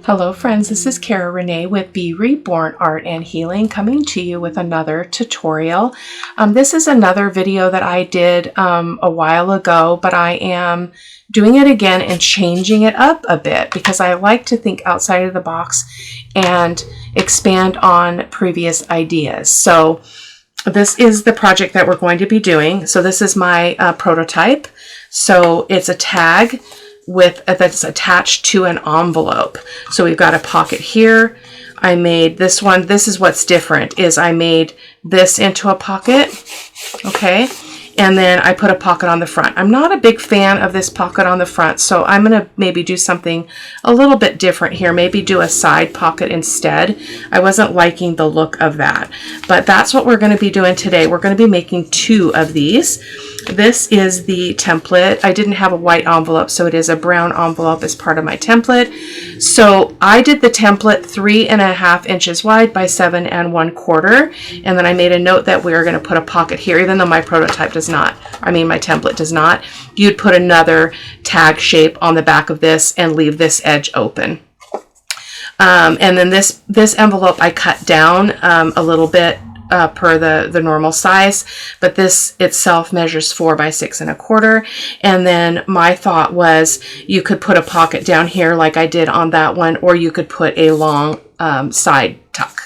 Hello friends, this is Cara-Renee with B.Reborn Art and Healing coming to you with another tutorial. This is another video that I did a while ago, but I am doing it again and changing it up a bit because I like to think outside of the box and expand on previous ideas. So this is the project that we're going to be doing. So this is my prototype. So it's a tag that's attached to an envelope. So we've got a pocket here. I made this one. This is what's different is I made this into a pocket. Okay. And then I put a pocket on the front. I'm not a big fan of this pocket on the front, so I'm going to maybe do something a little bit different here. Maybe do a side pocket instead. I wasn't liking the look of that, but that's what we're going to be doing today. We're going to be making two of these. This is the template. I didn't have a white envelope, so it is a brown envelope as part of my template. So I did the template 3.5 inches wide by 7 1/4, and then I made a note that we are going to put a pocket here, even though my prototype does not. My template does not. You'd put another tag shape on the back of this and leave this edge open. And then this envelope I cut down a little bit per the normal size, but this itself measures 4 by 6 1/4. And then my thought was you could put a pocket down here like I did on that one, or you could put a long side tuck.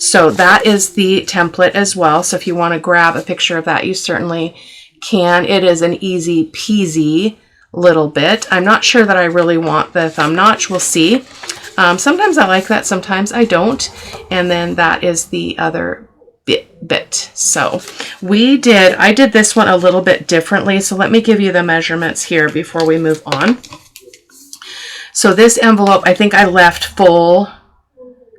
So that is the template as well. So if you want to grab a picture of that, you certainly can. It is an easy peasy little bit. I'm not sure that I really want the thumb notch. We'll see. Sometimes I like that, sometimes I don't. And then that is the other bit. So I did this one a little bit differently. So let me give you the measurements here before we move on. So this envelope, I think I left full.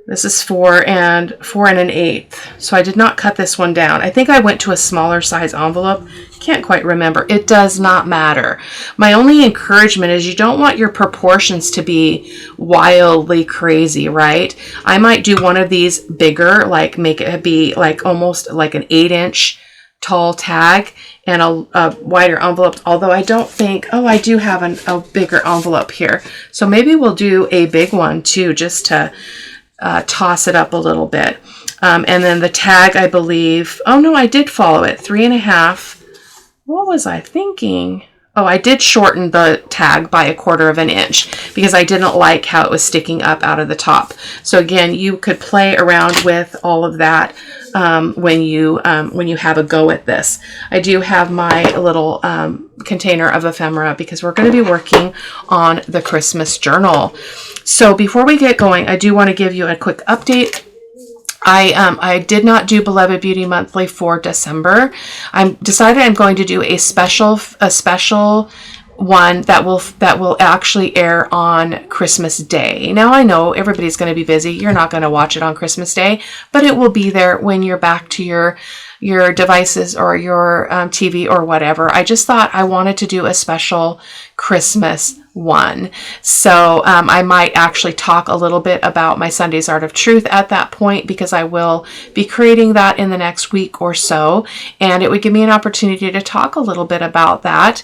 This is 4 1/8. So I did not cut this one down. I think I went to a smaller size envelope. Can't quite remember. It does not matter. My only encouragement is you don't want your proportions to be wildly crazy, right? I might do one of these bigger, like make it be like almost like an 8-inch tall tag and a wider envelope. Although I don't think, I do have a bigger envelope here. So maybe we'll do a big one too, just to toss it up a little bit. And then the tag, I believe, I did follow it. 3.5. What was I thinking? I did shorten the tag by 1/4 inch because I didn't like how it was sticking up out of the top. So again, you could play around with all of that when you have a go at this. I do have my little container of ephemera because we're going to be working on the Christmas journal. So before we get going, I do want to give you a quick update. I did not do Beloved Beauty Monthly for December. I decided I'm going to do a special one that will actually air on Christmas Day. Now I know everybody's going to be busy. You're not going to watch it on Christmas Day, but it will be there when you're back to your devices or your TV or whatever. I just thought I wanted to do a special Christmas one. So I might actually talk a little bit about my Sunday's Art of Truth at that point because I will be creating that in the next week or so, and it would give me an opportunity to talk a little bit about that,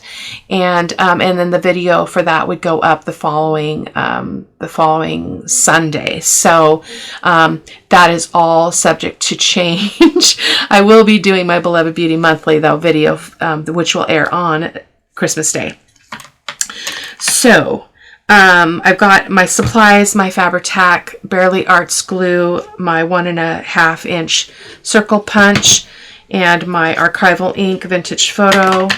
and then the video for that would go up the following Sunday. So that is all subject to change. I will be doing my Beloved Beauty Monthly though video, which will air on Christmas Day. So I've got my supplies, my Fabri-Tac Barely Arts glue, my 1.5 inch circle punch, and my archival ink vintage photo.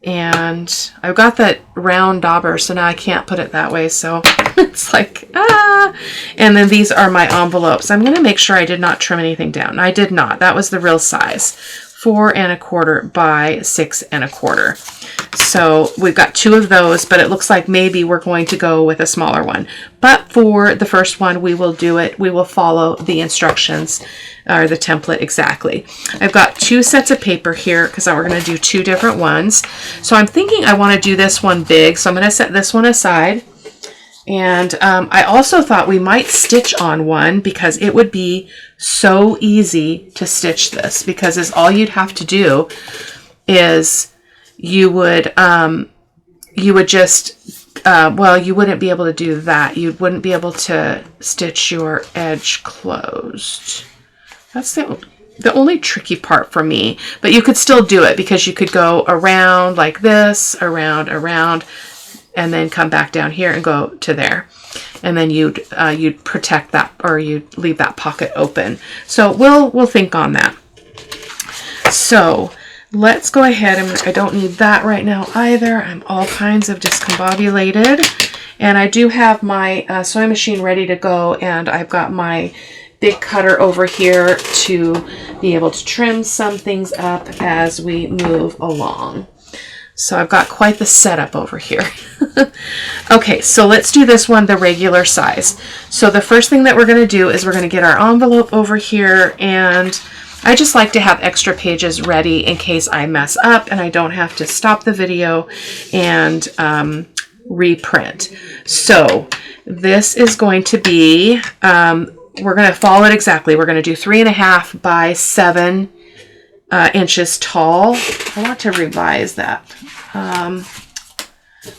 And I've got that round dauber, so now I can't put it that way. So it's like, And then these are my envelopes. I'm going to make sure I did not trim anything down. I did not. That was the real size. 4 1/4 by 6 1/4. So we've got 2 of those, but it looks like maybe we're going to go with a smaller one. But for the first one, we will follow the instructions or the template exactly. I've got 2 sets of paper here because we're going to do 2 different ones. So I'm thinking I want to do this one big. So I'm going to set this one aside. And I also thought we might stitch on one because it would be so easy to stitch this, because all you'd have to do is you would just well, you wouldn't be able to do that. You wouldn't be able to stitch your edge closed. That's the only tricky part for me, but you could still do it because you could go around like this, around, and then come back down here and go to there. And then you'd protect that, or you'd leave that pocket open. So we'll think on that. So let's go ahead, and I don't need that right now either. I'm all kinds of discombobulated. And I do have my sewing machine ready to go, and I've got my big cutter over here to be able to trim some things up as we move along. So I've got quite the setup over here. Okay, so let's do this one the regular size. So the first thing that we're going to do is we're going to get our envelope over here, and I just like to have extra pages ready in case I mess up and I don't have to stop the video and reprint. So this is going to be, we're going to follow it exactly. We're going to do 3.5 by 7 inches tall. I want to revise that.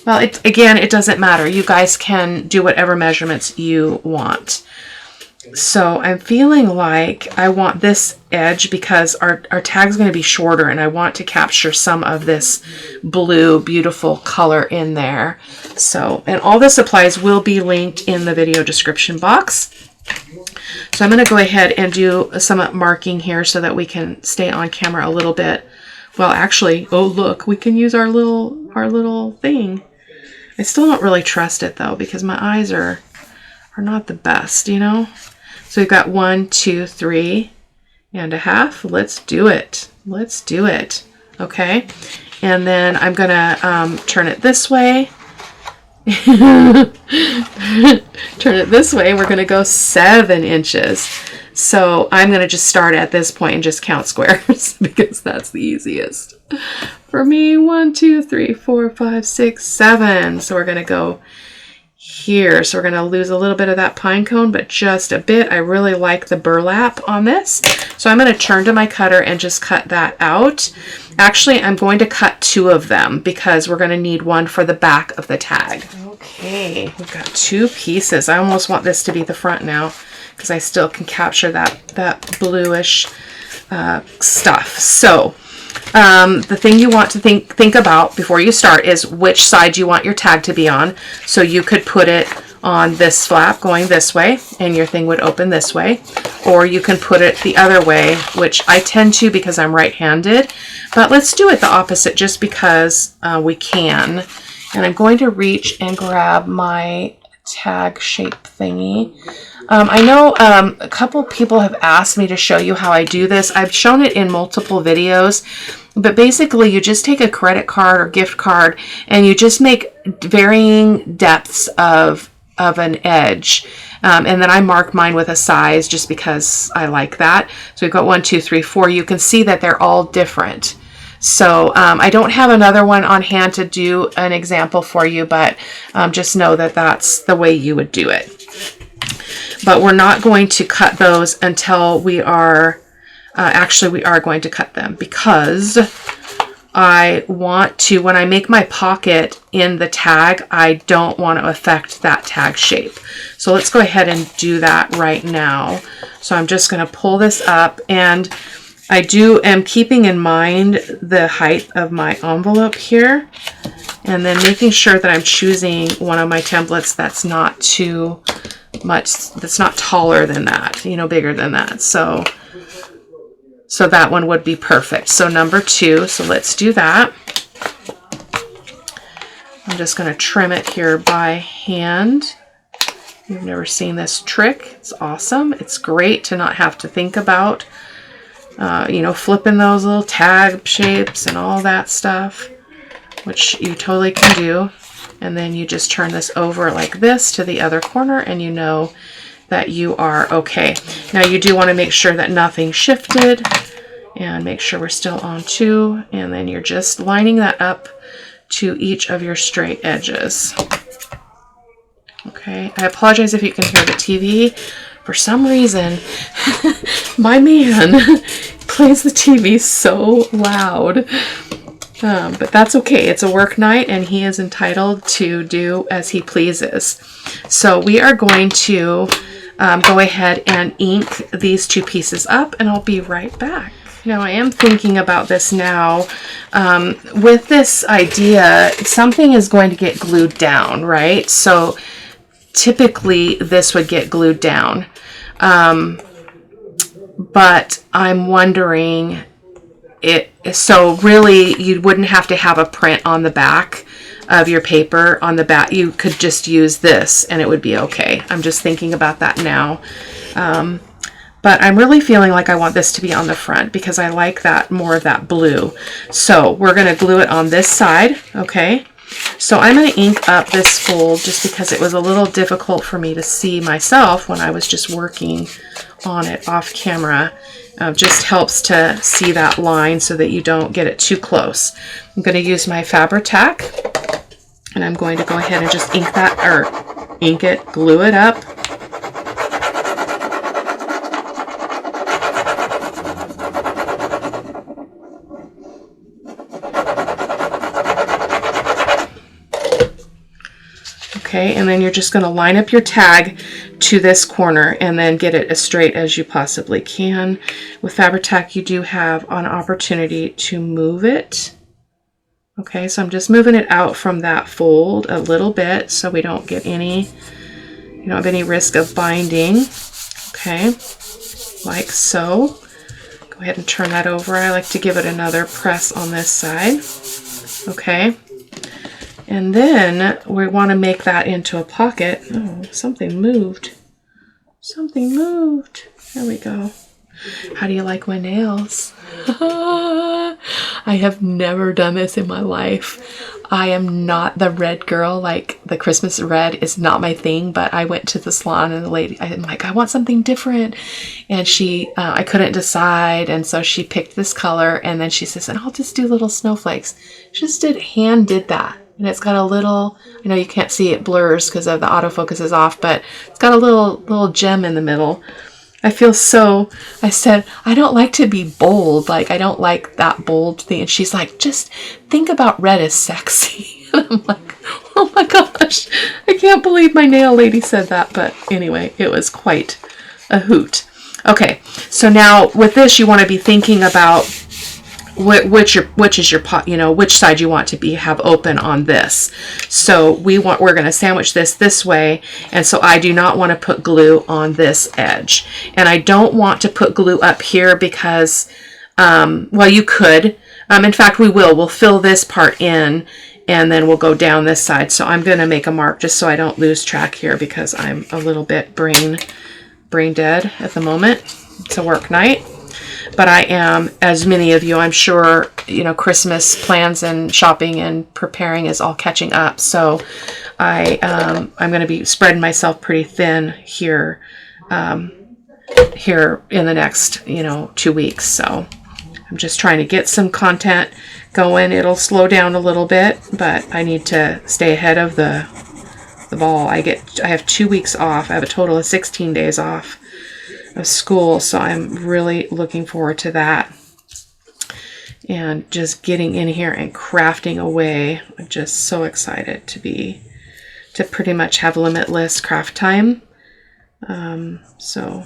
Well, again, it doesn't matter. You guys can do whatever measurements you want. So I'm feeling like I want this edge because our tag's going to be shorter, and I want to capture some of this blue, beautiful color in there. So, and all the supplies will be linked in the video description box. So I'm going to go ahead and do some marking here so that we can stay on camera a little bit. Well, actually, oh look, we can use our little thing. I still don't really trust it though, because my eyes are not the best, you know? So we've got 1, 2, 3.5. Let's do it. Let's do it. Okay. And then I'm going to turn it this way. Turn it this way. We're going to go 7 inches. So I'm going to just start at this point and just count squares because that's the easiest for me. 1, 2, 3, 4, 5, 6, 7. So we're going to go here. So we're going to lose a little bit of that pine cone, but just a bit. I really like the burlap on this. So I'm going to turn to my cutter and just cut that out. Actually, I'm going to cut 2 of them because we're going to need one for the back of the tag. Okay, we've got 2 pieces. I almost want this to be the front now because I still can capture that bluish stuff. So the thing you want to think about before you start is which side you want your tag to be on. So you could put it on this flap going this way and your thing would open this way, or you can put it the other way, which I tend to because I'm right-handed, but let's do it the opposite just because we can. And I'm going to reach and grab my tag shape thingy. I know a couple people have asked me to show you how I do this. I've shown it in multiple videos, but basically you just take a credit card or gift card and you just make varying depths of an edge. And then I mark mine with a size just because I like that. So we've got 1, 2, 3, 4. You can see that they're all different. So I don't have another one on hand to do an example for you, but just know that that's the way you would do it. But we're not going to cut those until we are, actually we are going to cut them because I want to, when I make my pocket in the tag, I don't want to affect that tag shape. So let's go ahead and do that right now. So I'm just going to pull this up, and I am keeping in mind the height of my envelope here, and then making sure that I'm choosing one of my templates that's not too much, that's not taller than that, you know, bigger than that. So that one would be perfect. So number 2, so let's do that. I'm just going to trim it here by hand. You've never seen this trick. It's awesome. It's great to not have to think about you know, flipping those little tag shapes and all that stuff, which you totally can do. And then you just turn this over like this to the other corner, and you know that you are okay. Now you do want to make sure that nothing shifted, and make sure we're still on 2, and then you're just lining that up to each of your straight edges. Okay, I apologize if you can hear the TV. For some reason, my man plays the TV so loud. But that's okay. It's a work night and he is entitled to do as he pleases. So we are going to go ahead and ink these two pieces up, and I'll be right back. Now I am thinking about this now. With this idea, something is going to get glued down, right? So typically this would get glued down. But I'm wondering, so really you wouldn't have to have a print on the back of your paper. On the back you could just use this and it would be okay. I'm just thinking about that now. But I'm really feeling like I want this to be on the front because I like that, more of that blue. So we're going to glue it on this side, okay? So I'm going to ink up this fold just because it was a little difficult for me to see myself when I was just working on it off camera. Just helps to see that line so that you don't get it too close. I'm going to use my Fabri-Tac and I'm going to go ahead and just ink that, or ink it, glue it up. Okay, and then you're just going to line up your tag to this corner and then get it as straight as you possibly can. With Fabri-Tac, you do have an opportunity to move it. Okay, so I'm just moving it out from that fold a little bit so we don't get any, you don't have any risk of binding. Okay, like so. Go ahead and turn that over. I like to give it another press on this side. Okay. And then we want to make that into a pocket. Oh, something moved. Something moved. There we go. How do you like my nails? I have never done this in my life. I am not the red girl. Like, the Christmas red is not my thing, but I went to the salon and the lady, I'm like, I want something different. And she, I couldn't decide. And so she picked this color and then she says, and I'll just do little snowflakes. She just hand did that. And it's got a little, I know you can't see it, blurs because of the autofocus is off, but it's got a little gem in the middle. I feel so, I said, I don't like to be bold. Like, I don't like that bold thing. And she's like, just think about red as sexy. And I'm like, oh my gosh, I can't believe my nail lady said that. But anyway, it was quite a hoot. Okay, so now with this, you want to be thinking about which is your pot, you know, which side you want to have open on this. So we're going to sandwich this way, and so I do not want to put glue on this edge, and I don't want to put glue up here because well, you could, in fact we'll fill this part in and then we'll go down this side. So I'm going to make a mark just so I don't lose track here because I'm a little bit brain dead at the moment. It's a work night. But I am, as many of you, I'm sure, you know, Christmas plans and shopping and preparing is all catching up. So I'm going to be spreading myself pretty thin here, here in the next, 2 weeks. So I'm just trying to get some content going. It'll slow down a little bit, but I need to stay ahead of the ball. I have 2 weeks off. I have a total of 16 days off of school, so I'm really looking forward to that and just getting in here and crafting away. I'm just so excited to pretty much have limitless craft time. So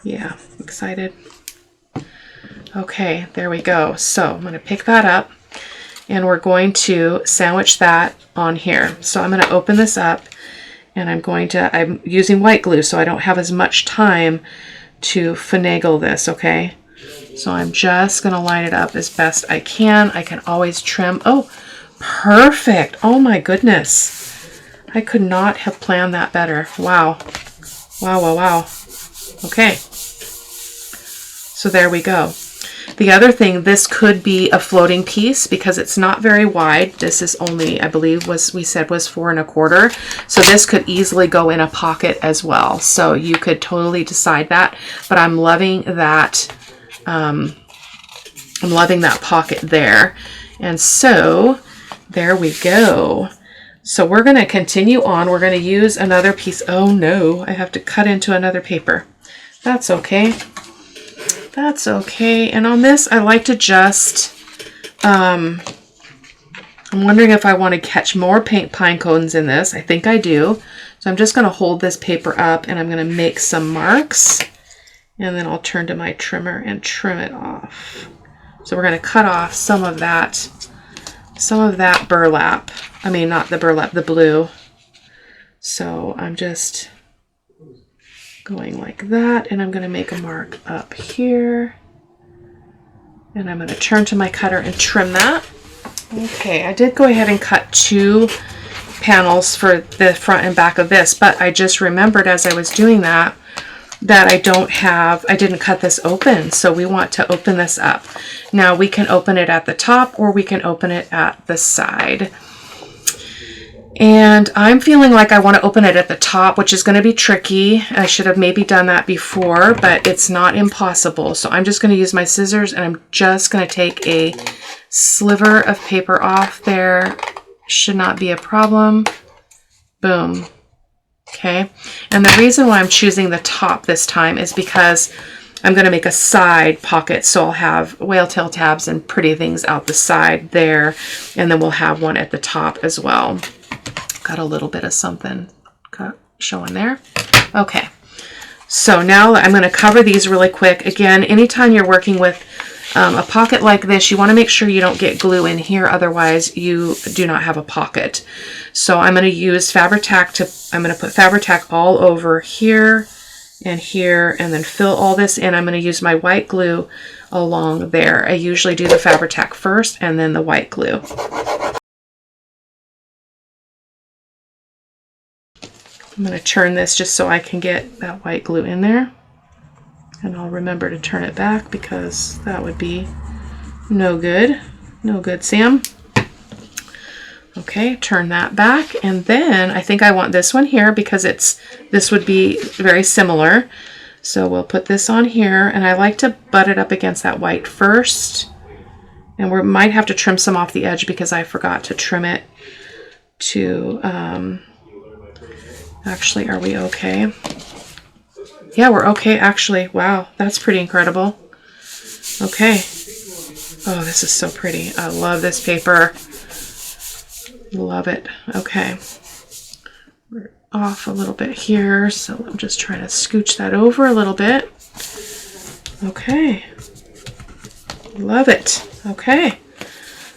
yeah, excited. Okay, there we go. So I'm going to pick that up and we're going to sandwich that on here. So I'm going to open this up. And I'm using white glue so I don't have as much time to finagle this, okay? So I'm just going to line it up as best I can. I can always trim. Oh, perfect. Oh my goodness. I could not have planned that better. Wow. Wow, wow, wow. Okay. So there we go. The other thing, this could be a floating piece because it's not very wide. This is only, I believe we said was 4 1/4. So this could easily go in a pocket as well. So you could totally decide that, but I'm loving that. I'm loving that pocket there. And so there we go. So we're going to continue on. We're going to use another piece. Oh no, I have to cut into another paper. That's okay. That's okay. And on this, I like to just I'm wondering if I want to catch more pine cones in this. I think I do. So I'm just going to hold this paper up and I'm going to make some marks. And then I'll turn to my trimmer and trim it off. So we're going to cut off some of that burlap. I mean, not the burlap, the blue. So I'm just going like that, and I'm going to make a mark up here. And I'm going to turn to my cutter and trim that. Okay, I did go ahead and cut 2 panels for the front and back of this, but I just remembered as I was doing that I didn't cut this open. So we want to open this up. Now we can open it at the top or we can open it at the side. And I'm feeling like I want to open it at the top, which is going to be tricky. I should have maybe done that before, but it's not impossible. So I'm just going to use my scissors and I'm just going to take a sliver of paper off there. Should not be a problem. Boom. Okay. And the reason why I'm choosing the top this time is because I'm going to make a side pocket. So I'll have whale tail tabs and pretty things out the side there. And then we'll have one at the top as well. Got a little bit of something showing there. Okay. So now I'm going to cover these really quick. Again, anytime you're working with a pocket like this, you want to make sure you don't get glue in here. Otherwise, you do not have a pocket. So I'm going to use Fabri-Tac I'm going to put Fabri-Tac all over here, and then fill all this in. I'm going to use my white glue along there. I usually do the Fabri-Tac first and then the white glue. I'm going to turn this just so I can get that white glue in there. And I'll remember to turn it back because that would be no good. No good, Sam. Okay, turn that back. And then I think I want this one here because this would be very similar. So we'll put this on here, and I like to butt it up against that white first. And we might have to trim some off the edge because I forgot to trim it to... Actually, are we okay? Yeah, we're okay, actually. Wow, that's pretty incredible. Okay. Oh, this is so pretty. I love this paper. Love it. Okay. We're off a little bit here, so I'm just trying to scooch that over a little bit. Okay. Love it. Okay.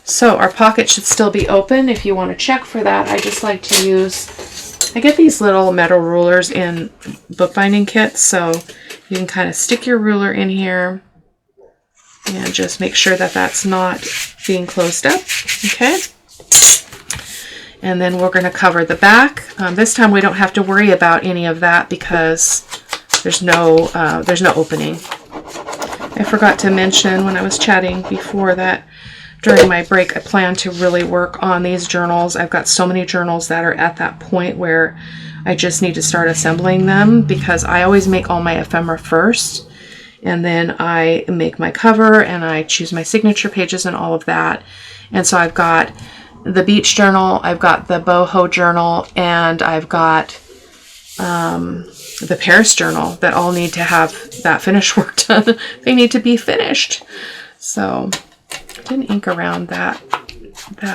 So our pocket should still be open. If you want to check for that, I just like to use... I get these little metal rulers in bookbinding kits, so you can kind of stick your ruler in here and just make sure that that's not being closed up. Okay. And then we're going to cover the back. This time we don't have to worry about any of that because there's no opening. I forgot to mention when I was chatting before that during my break, I plan to really work on these journals. I've got so many journals that are at that point where I just need to start assembling them because I always make all my ephemera first. And then I make my cover and I choose my signature pages and all of that. And so I've got the beach journal, I've got the boho journal, and I've got the Paris journal that all need to have that finish work done. They need to be finished. So... didn't ink around that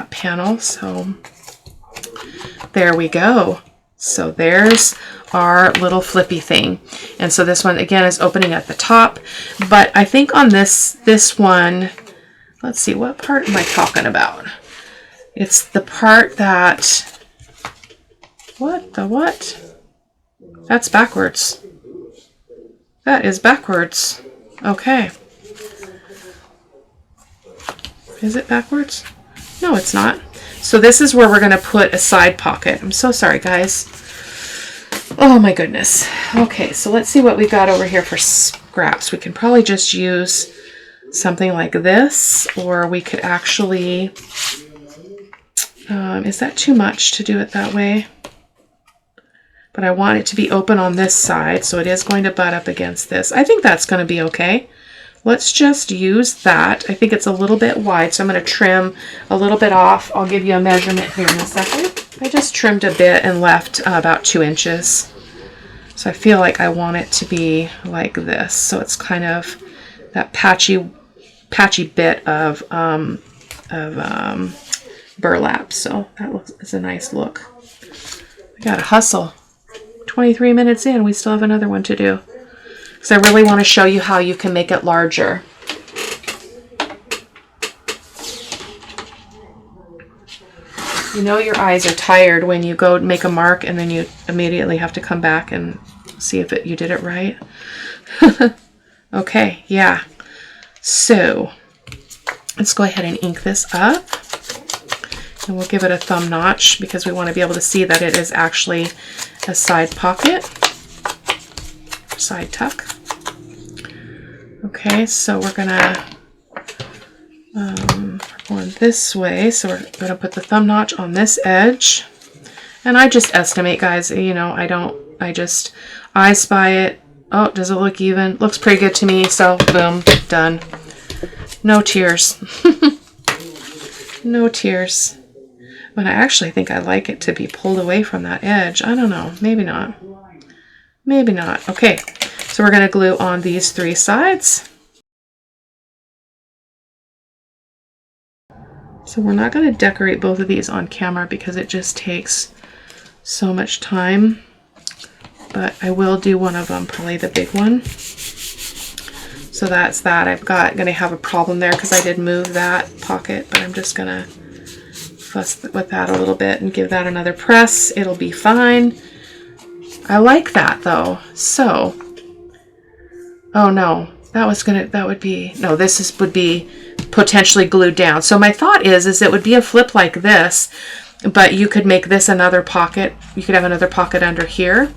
panel, so there we go. So there's our little flippy thing. And so this one again is opening at the top, but I think on this one, let's see, what part am I talking about? It's the part that, what? That's backwards. That is backwards. Okay. Is it backwards? No, it's not. So this is where we're going to put a side pocket. I'm so sorry, guys. Oh my goodness. Okay, so let's see what we got over here for scraps. We can probably just use something like this, or we could actually... is that too much to do it that way? But I want it to be open on this side, so it is going to butt up against this. I think that's going to be okay. Let's just use that. I think it's a little bit wide, so I'm going to trim a little bit off. I'll give you a measurement here in a second. I just trimmed a bit and left about 2 inches. So I feel like I want it to be like this. So it's kind of that patchy bit of burlap. So that is a nice look. I gotta hustle. 23 minutes in, we still have another one to do. Because I really want to show you how you can make it larger. You know your eyes are tired when you go make a mark and then you immediately have to come back and see if you did it right. Okay, yeah. So let's go ahead and ink this up. And we'll give it a thumb notch because we want to be able to see that it is actually a side pocket, side tuck. Okay, so we're gonna going this way, so we're gonna put the thumb notch on this edge. And I just estimate, guys, you know, I just spy it. Oh, does it look even? Looks pretty good to me, so boom, done. No tears. No tears. But I actually think I like it to be pulled away from that edge. I don't know. Maybe not. Maybe not. Okay. So we're going to glue on these 3 sides. So we're not going to decorate both of these on camera because it just takes so much time. But I will do one of them, probably the big one. So that's that. I'm going to have a problem there because I did move that pocket, but I'm just going to fuss with that a little bit and give that another press. It'll be fine. I like that though. So, oh no, would be potentially glued down. So my thought is it would be a flip like this, but you could make this another pocket. You could have another pocket under here,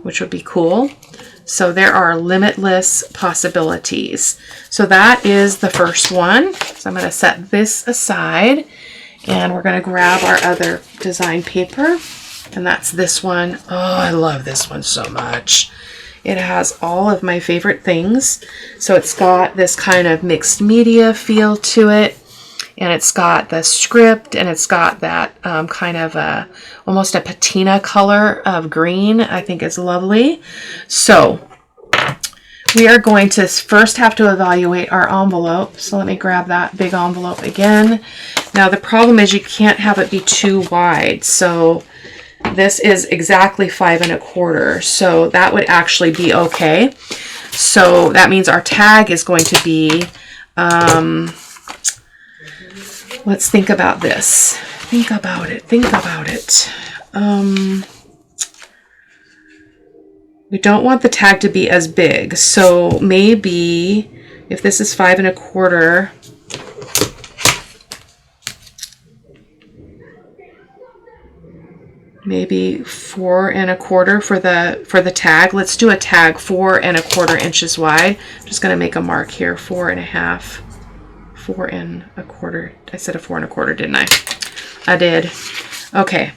which would be cool. So there are limitless possibilities. So that is the first one. So I'm going to set this aside. And we're going to grab our other design paper, and that's this one. Oh, I love this one so much. It has all of my favorite things. So it's got this kind of mixed media feel to it, and it's got the script, and it's got that kind of almost a patina color of green. I think it's lovely. So we are going to first have to evaluate our envelope. So let me grab that big envelope again. Now the problem is you can't have it be too wide. So this is exactly 5 1/4. So that would actually be okay. So that means our tag is going to be, let's think about this. Think about it. Think about it. We don't want the tag to be as big. So maybe if this is 5 1/4, maybe 4 1/4 for the tag. Let's do a tag 4 1/4 inches wide. I'm just going to make a mark here, 4 1/2, 4 1/4. I said a 4 1/4, didn't I? I did. Okay.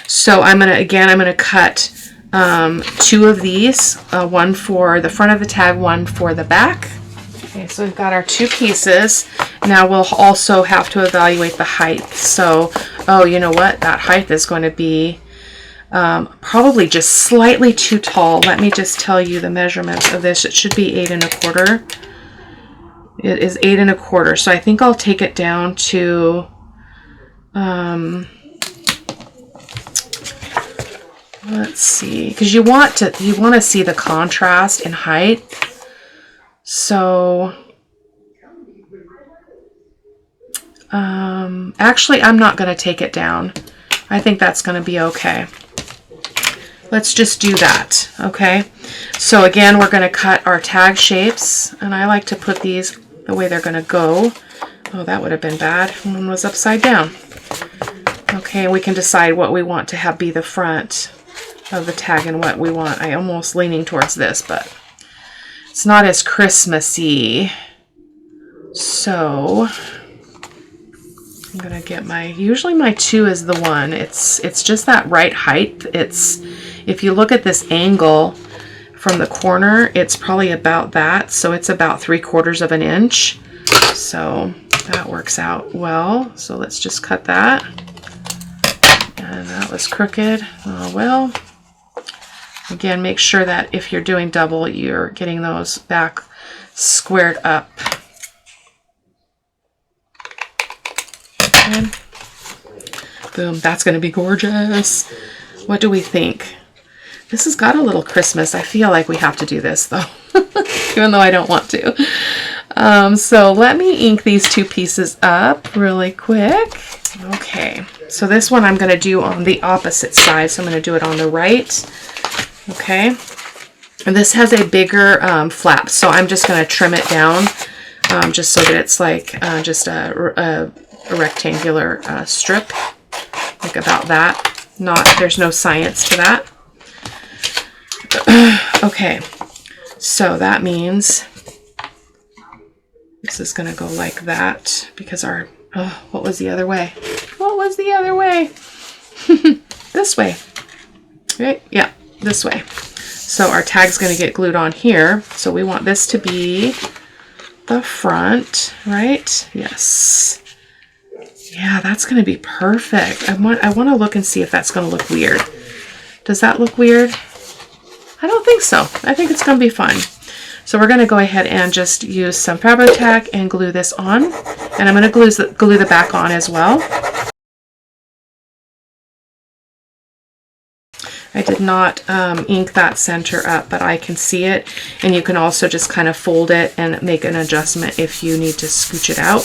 So I'm going to cut 2 of these, one for the front of the tag, one for the back. Okay, so we've got our 2 pieces. Now we'll also have to evaluate the height. So, oh, you know what? That height is going to be probably just slightly too tall. Let me just tell you the measurements of this. It should be 8 1/4. It is 8 1/4. So I think I'll take it down to, let's see, because you want to see the contrast in height. So actually I'm not going to take it down. I think that's going to be okay. Let's just do that. Okay. So again, we're going to cut our tag shapes, and I like to put these the way they're going to go. Oh, that would have been bad. One was upside down. Okay, we can decide what we want to have be the front of the tag and what we want. I'm almost leaning towards this, but it's not as Christmassy. So I'm gonna get usually my 2 is the one. It's just that right height. If you look at this angle from the corner, it's probably about that. So it's about 3/4 of an inch. So that works out well. So let's just cut that. And that was crooked. Oh well. Again, make sure that if you're doing double, you're getting those back squared up. Boom. That's going to be gorgeous. What do we think? This has got a little Christmas. I feel like we have to do this though, even though I don't want to. So let me ink these two pieces up really quick. Okay, so this one I'm going to do on the opposite side. So I'm going to do it on the right. Okay, and this has a bigger flap, so I'm just going to trim it down just so that it's like just a rectangular strip, like about that. There's no science to that. Okay, so that means this is going to go like that because our, what was the other way? What was the other way? This way, right? Yeah, this way. So our tag's going to get glued on here. So we want this to be the front, right? Yes. Yeah, that's going to be perfect. I want to look and see if that's going to look weird. Does that look weird? I don't think so. I think it's going to be fine. So we're going to go ahead and just use some Fabri-Tac and glue this on. And I'm going to glue the back on as well. I did not ink that center up, but I can see it. And you can also just kind of fold it and make an adjustment if you need to scooch it out,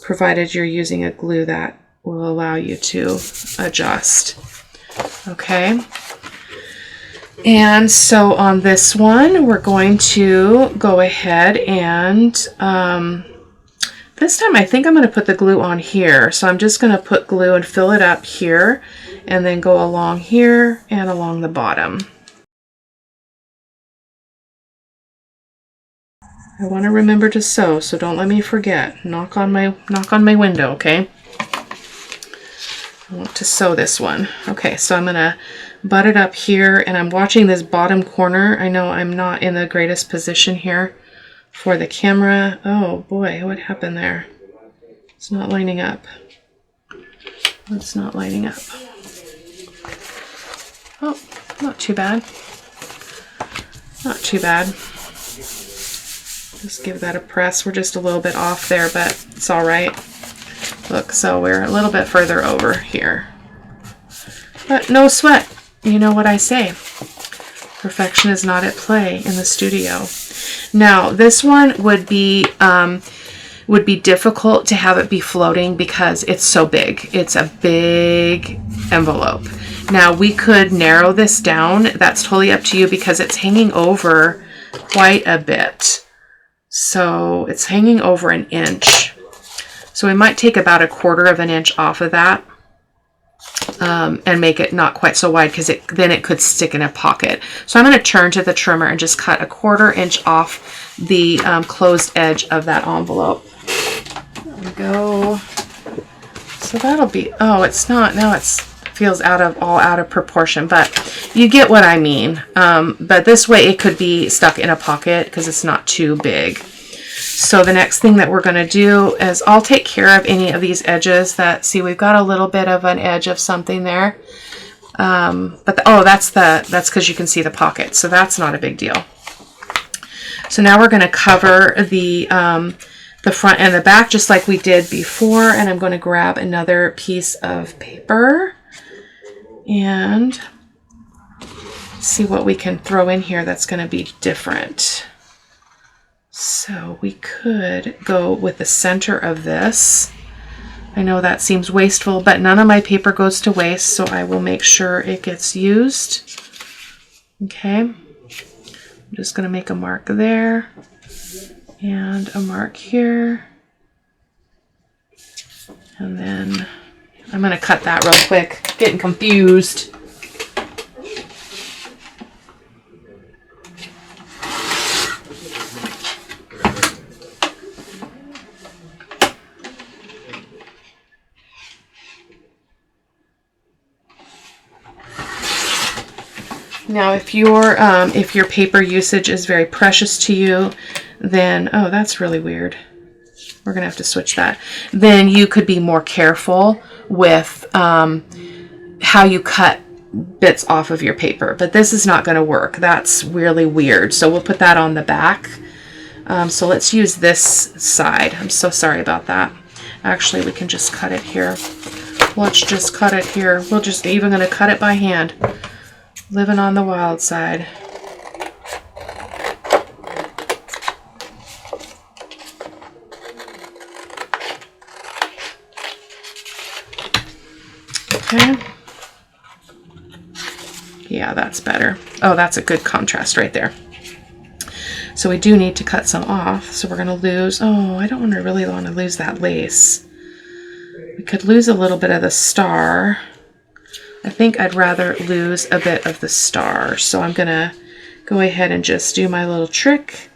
provided you're using a glue that will allow you to adjust. Okay. And so on this one, we're going to go ahead and this time I think I'm going to put the glue on here. So I'm just going to put glue and fill it up here and then go along here and along the bottom. I want to remember to sew, so don't let me forget. Knock on my window, okay? I want to sew this one. Okay, so I'm going to butt it up here, and I'm watching this bottom corner. I know I'm not in the greatest position here for the camera. Oh boy, what happened there? It's not lining up. It's not lining up. Oh, not too bad. Not too bad. Just give that a press. We're just a little bit off there, but it's all right. Look, so we're a little bit further over here. But no sweat. You know what I say. Perfection is not at play in the studio. Now, this one would be difficult to have it be floating because it's so big. It's a big envelope. Now, we could narrow this down. That's totally up to you because it's hanging over quite a bit. So it's hanging over 1 inch. So we might take about 1/4 of an inch off of that. And make it not quite so wide because then it could stick in a pocket. So I'm going to turn to the trimmer and just cut 1/4 inch off the closed edge of that envelope. There we go. So that'll be, oh, it's not, now it feels all out of proportion, but you get what I mean. But this way it could be stuck in a pocket because it's not too big. So the next thing that we're going to do is I'll take care of any of these edges that, see, we've got a little bit of an edge of something there. That's because you can see the pocket. So that's not a big deal. So now we're going to cover the front and the back just like we did before. And I'm going to grab another piece of paper and see what we can throw in here that's going to be different. So we could go with the center of this. I know that seems wasteful, but none of my paper goes to waste, so I will make sure it gets used. Okay, I'm just going to make a mark there and a mark here. And then I'm going to cut that real quick. Getting confused. Now, if your paper usage is very precious to you, then, oh, that's really weird. We're going to have to switch that. Then you could be more careful with how you cut bits off of your paper. But this is not going to work. That's really weird. So we'll put that on the back. So let's use this side. I'm so sorry about that. Actually, we can just cut it here. Let's just cut it here. We'll just even going to cut it by hand. Living on the wild side. Okay. Yeah, that's better. Oh, that's a good contrast right there. So we do need to cut some off. So we're going to lose, oh, I don't really want to lose that lace. We could lose a little bit of the star. I think I'd rather lose a bit of the star. So I'm going to go ahead and just do my little trick.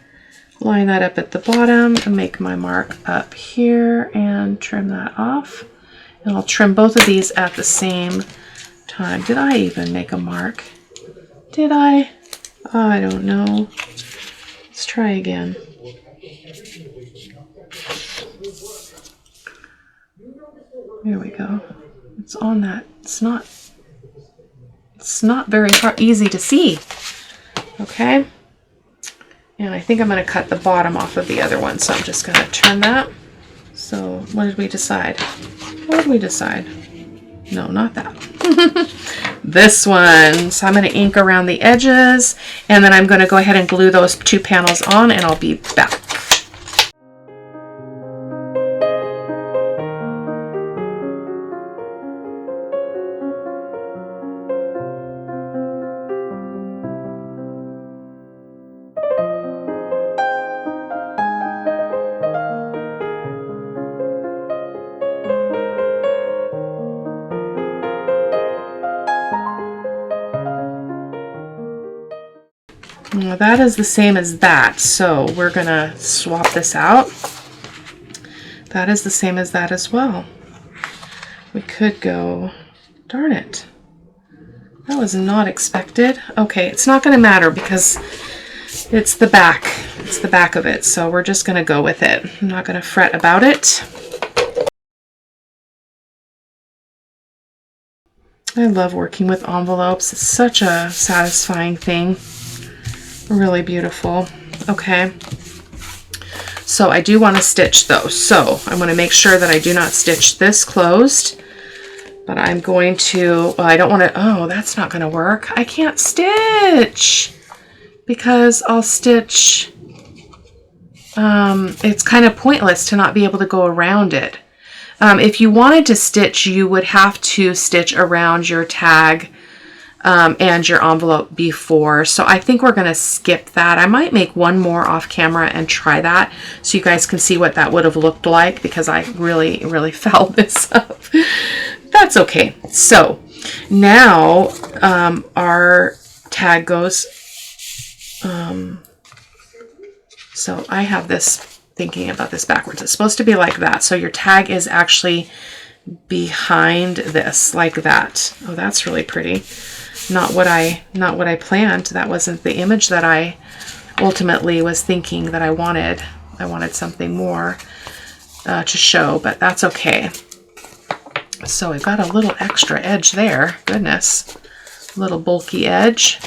Line that up at the bottom and make my mark up here and trim that off. And I'll trim both of these at the same time. Did I even make a mark? Did I? Oh, I don't know. Let's try again. There we go. It's on that. It's not very easy to see. Okay. And I think I'm going to cut the bottom off of the other one. So I'm just going to trim that. So what did we decide? What did we decide? No, not that. This one. So I'm going to ink around the edges, and then I'm going to go ahead and glue those two panels on, and I'll be back. Now that is the same as that, so we're gonna swap this out. That is the same as that as well. We could go, darn it. That was not expected. Okay, it's not gonna matter because it's the back. It's the back of it, so we're just gonna go with it. I'm not gonna fret about it. I love working with envelopes. It's such a satisfying thing. Really beautiful. Okay. So I do want to stitch those. So I'm going to make sure that I do not stitch this closed. But I'm going to, well, I don't want to, oh, that's not going to work. I can't stitch because I'll stitch, it's kind of pointless to not be able to go around it. If you wanted to stitch, you would have to stitch around your tag and your envelope before. So I think we're going to skip that. I might make one more off camera and try that so you guys can see what that would have looked like, because I really fouled this up. That's okay. So now our tag goes, so I have this thinking about this backwards. It's supposed to be like that. So your tag is actually behind this, like that. Oh, that's really pretty. Not what I planned. That wasn't the image that I ultimately was thinking that I wanted. I wanted something more to show, but that's okay. So we've got a little extra edge there. Goodness. A little bulky edge.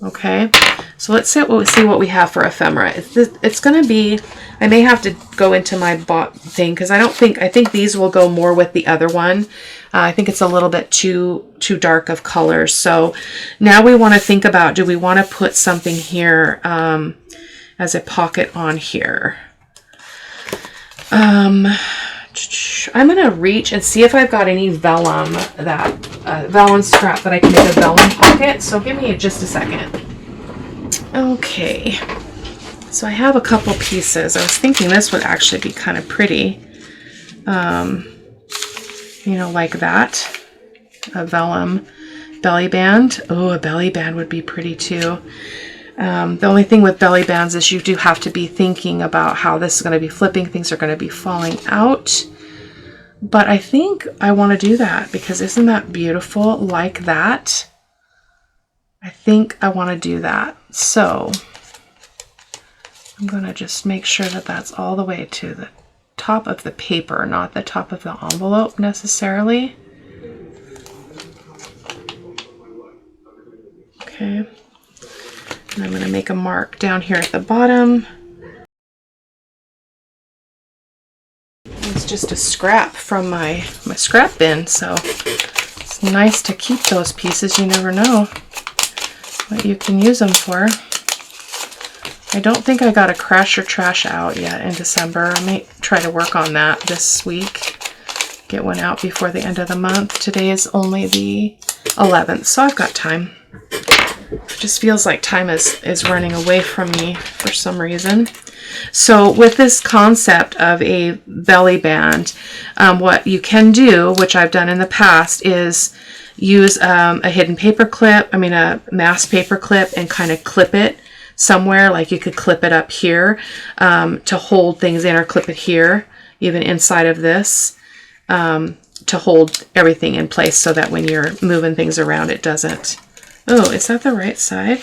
Okay. So let's see what we have for ephemera. It's going to be, I may have to go into my bot thing because I think these will go more with the other one. I think it's a little bit too dark of colors. So now we want to think about, do we want to put something here as a pocket on here? I'm going to reach and see if I've got any vellum, vellum scrap that I can make a vellum pocket. So give me just a second. Okay. So I have a couple pieces. I was thinking this would actually be kind of pretty. You know, like that. A vellum belly band. Oh, a belly band would be pretty too. The only thing with belly bands is you do have to be thinking about how this is going to be flipping. Things are going to be falling out. But I think I want to do that because isn't that beautiful? Like that. I think I want to do that. So I'm going to just make sure that that's all the way to the top of the paper, not the top of the envelope necessarily. Okay. And I'm going to make a mark down here at the bottom. Let's was just a scrap from my scrap bin, so it's nice to keep those pieces. You never know what you can use them for. I don't think I got a crash or trash out yet in December. I may try to work on that this week. Get one out before the end of the month. Today is only the 11th, so I've got time. It just feels like time is running away from me for some reason. So with this concept of a belly band, what you can do, which I've done in the past, is use a hidden paper clip, a mask paper clip, and kind of clip it somewhere. Like you could clip it up here to hold things in, or clip it here, even inside of this, to hold everything in place so that when you're moving things around, it doesn't. Oh, is that the right side?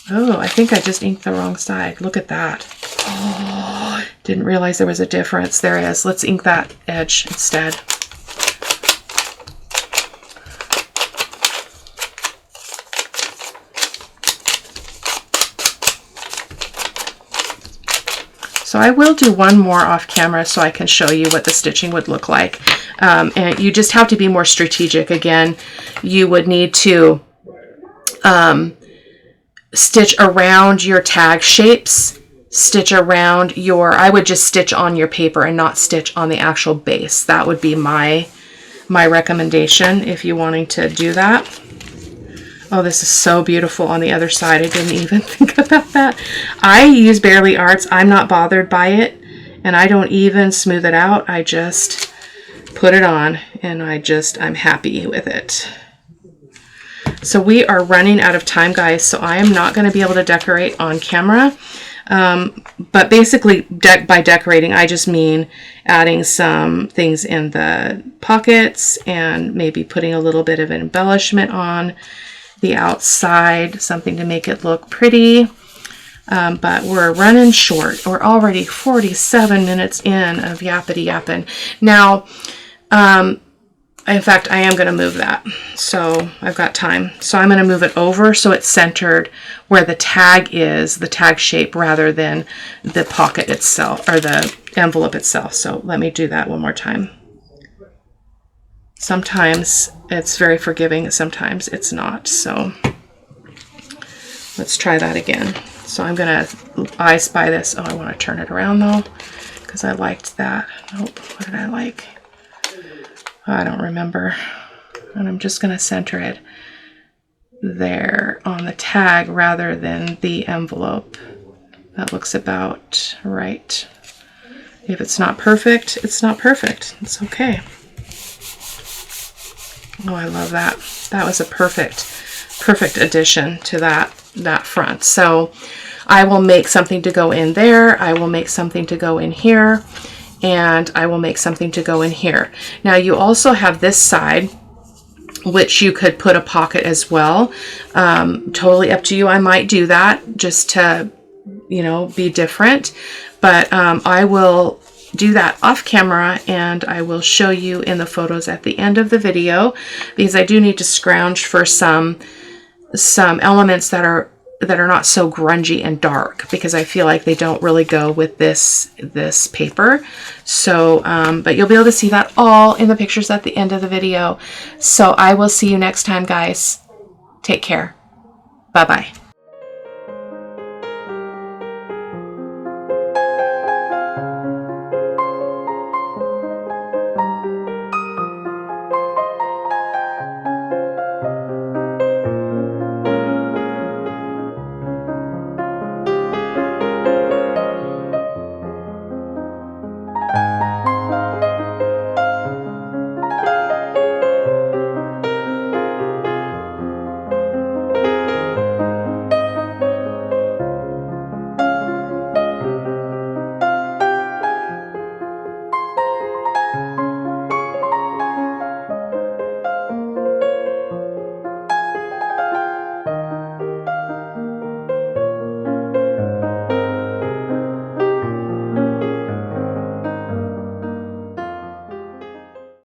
Oh, I think I just inked the wrong side. Look at that. Oh, didn't realize there was a difference. There is. Let's ink that edge instead. So I will do one more off camera so I can show you what the stitching would look like. And you just have to be more strategic. Again, you would need to stitch around your tag shapes, stitch around your, I would just stitch on your paper and not stitch on the actual base. That would be my recommendation if you're wanting to do that. Oh, this is so beautiful on the other side. I didn't even think about that. I use Barely Arts. I'm not bothered by it, and I don't even smooth it out. I just put it on, and I'm happy with it. So we are running out of time, guys, so I am not going to be able to decorate on camera. But basically, by decorating, I just mean adding some things in the pockets and maybe putting a little bit of an embellishment on the outside, something to make it look pretty. But we're running short. We're already 47 minutes in of yappity yapping. Now, in fact, I am going to move that. So I've got time. So I'm going to move it over so it's centered where the tag is, the tag shape, rather than the pocket itself or the envelope itself. So let me do that one more time. Sometimes it's very forgiving, sometimes it's not. So let's try that again. So I'm going to I Spy this. Oh, I want to turn it around though, because I liked that. Nope, what did I like? I don't remember. And I'm just going to center it there on the tag rather than the envelope. That looks about right. If it's not perfect, it's not perfect. It's okay. Oh, I love that. That was a perfect addition to that front. So I will make something to go in there. I will make something to go in here. And I will make something to go in here. Now you also have this side, which you could put a pocket as well. Totally up to you. I might do that just to, be different. But I will do that off camera, and I will show you in the photos at the end of the video, because I do need to scrounge for some elements that are not so grungy and dark, because I feel like they don't really go with this paper. So but you'll be able to see that all in the pictures at the end of the video. So I will see you next time, guys. Take care. Bye bye.